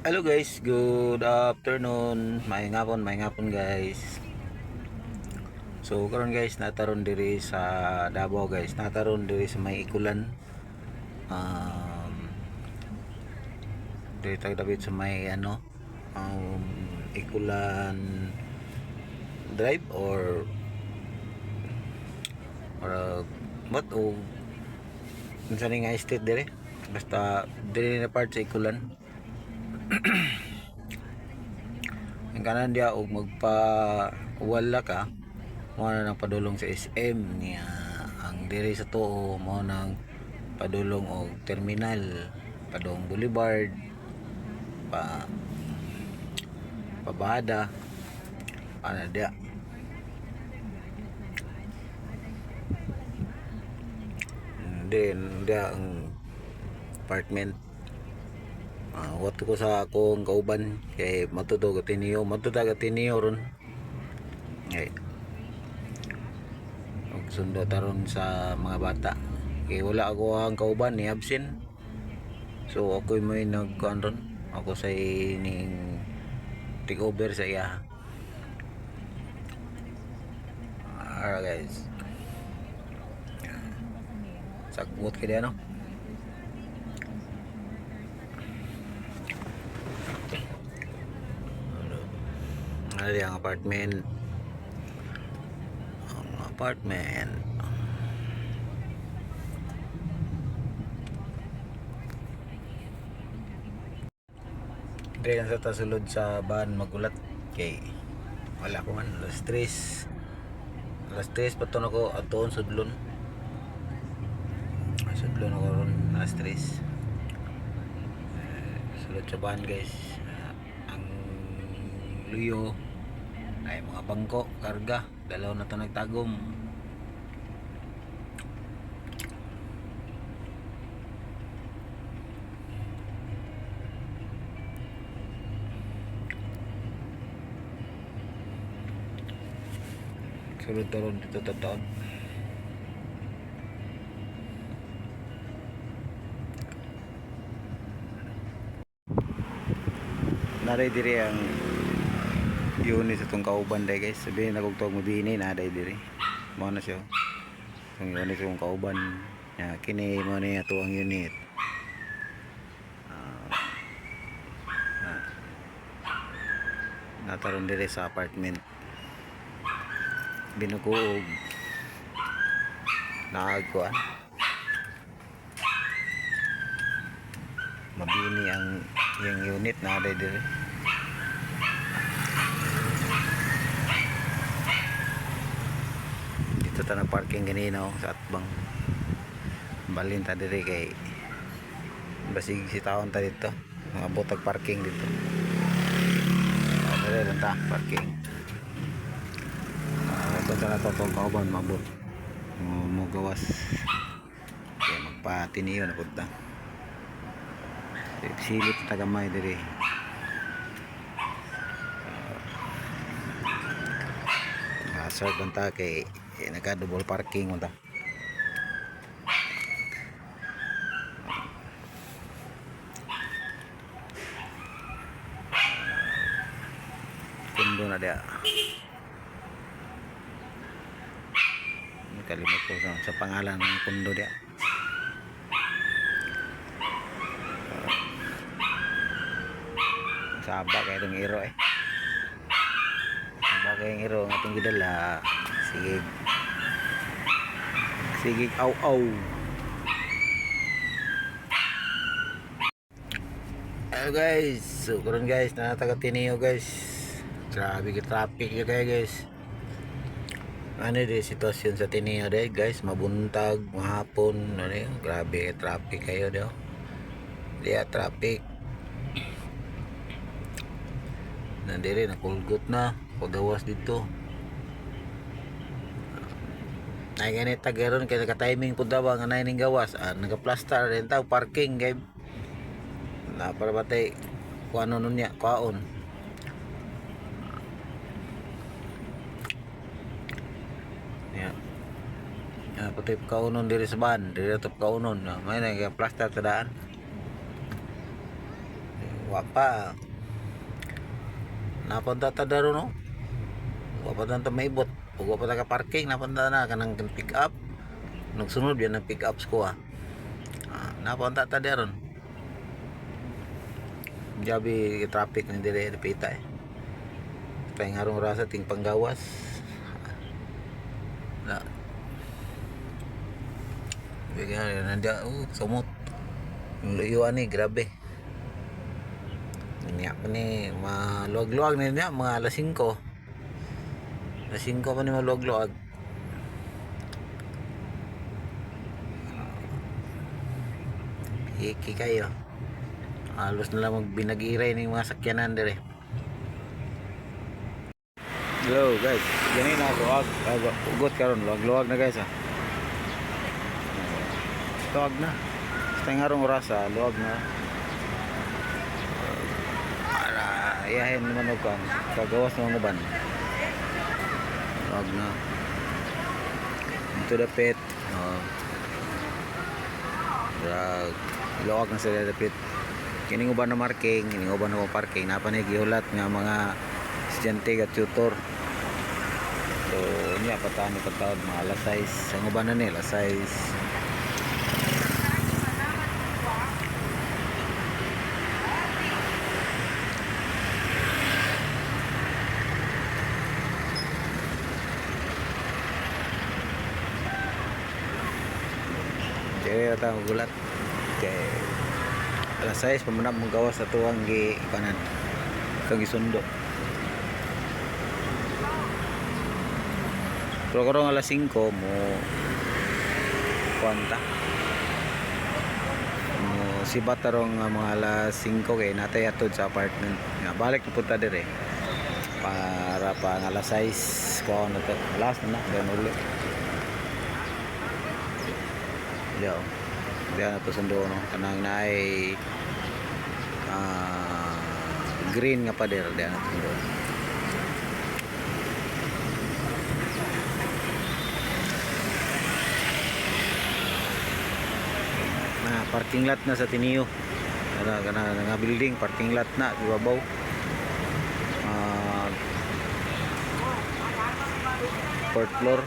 Hello guys, good afternoon. May ngapon guys. So karon guys, nataron diri sa Davao guys. Nataron diri sa may Ikulan. Um diri tag David sa may Ikulan Drive or what o unsa ni nga estate diri. Basta diri na part sa Ikulan. Ang kanan dia og magpa-wala ka mo na nang padulong sa SM niya ang diri sa tuo mo nang padulong og terminal padong Boulevard pa pabada ana dia then dia ang apartment. Wato ko sa akong kauban kay matutog atiniyo ron ay og sundo taron sa mga bata kay wala ako ang kauban ni absent, so ako may nagkuan ron ako sa ning take over sa iya. Guys, sagbot kaya no. Ano ang apartment dahil sa tasulod sa bahan magulat kay wala ko man alas 3 paton ako aton sudlon ako ron alas 3 sulod sa bahan guys. Ang luyo ay mga bangko karga dalaw na to nagtagom. Sulod taron dito taon naray diri ang unit sa itong kauban day guys. Sabihin na kung ito mabini na day diri mo na siya ang unit sa itong kauban ya, kini mo na ito ang unit. Nataron diri sa apartment binukuog naagkuan mabini ang yung unit na day diri. Dito ta nag parking ganina sa atbang balin ta diri kay basig si taon ta dito mga butag parking dito. Dali lang ta parking. Ito sa nato itong kauban mabot mo gawas kaya magpatiniyo na punta silip tagamay diri. Sort lang ta kay naka double parking mo ta. Kundo na dia kalimot ko sa pangalan ng kundo dia. Saba kay itong iro saba kay yung iro ng atong gidala. Sige aw hello guys, so karon guys nataga Tiniyo guys, grabe ka traffic ya guys. Ano di sitwasyon sa Tiniyo day guys, mabuntag mahapon grabe traffic kayo daw diya traffic nandiri nakulgot na pagawas dito ay ganit tagaron kaya naka-timing po daw nga ning gawas naka-plaster rin tao parking kay na para batay kuano nun niya kaon ya patay kaunon diri sa ban diri atop kaunon may naka-plaster tadaan Wa pa. Napunta ta daro no. Wa pa ta maibot. Ug wa pa ta ka parking napunta na kanang pick up. Nagsunod yan ang pick up ko ah. Napunta ta daron. Jabi traffic ni dire pita eh. Kaya ngarong rasa ting panggawas. Na. Bigyan nandiya sumot. Luyo ani grabe. Niya pa ni maluwag-luwag na niya mga alas 5. Alas 5 pa ni maluwag-luwag. Iki kayo. Halos na lang magbinagiray ng mga sakyanan dire. Hello guys, ganyan na luwag. Ugot karon luwag-luwag na guys ah. Luwag na. Sa ngarong oras ah, luwag na. Para iyahin naman og kan kagawas ng uban. Luwag na. Into the pit. Luwag na sa dapit. Kining uban na marking, kining uban na parking, napa ni gihulat nga mga estudyante at tutor. So, niya patahan ni pagtawad mga alas 6. Ang uban na ni alas 6. Kaya ata gulat. Okay. Alas 6 pamanap mong gawas sa tuwang kanan. Kang isundo. Pero karong alas 5 mo kwanta. Mo si batarong mga alas 5 kay natay atod sa apartment. Nga balik na punta dire. Para pa ng alas 6 ko na to. Alas na ganun ulit. Yo. Diyan na to sundo no. Kanang naay green nga pader diyan na to sundo. Parking lot na sa Tinio. Kana nga building parking lot na ibabaw. Fourth floor.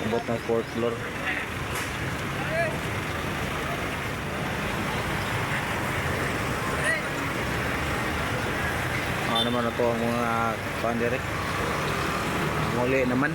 Abot na fourth floor. Naman na to ang mga kuan dire. Muli naman.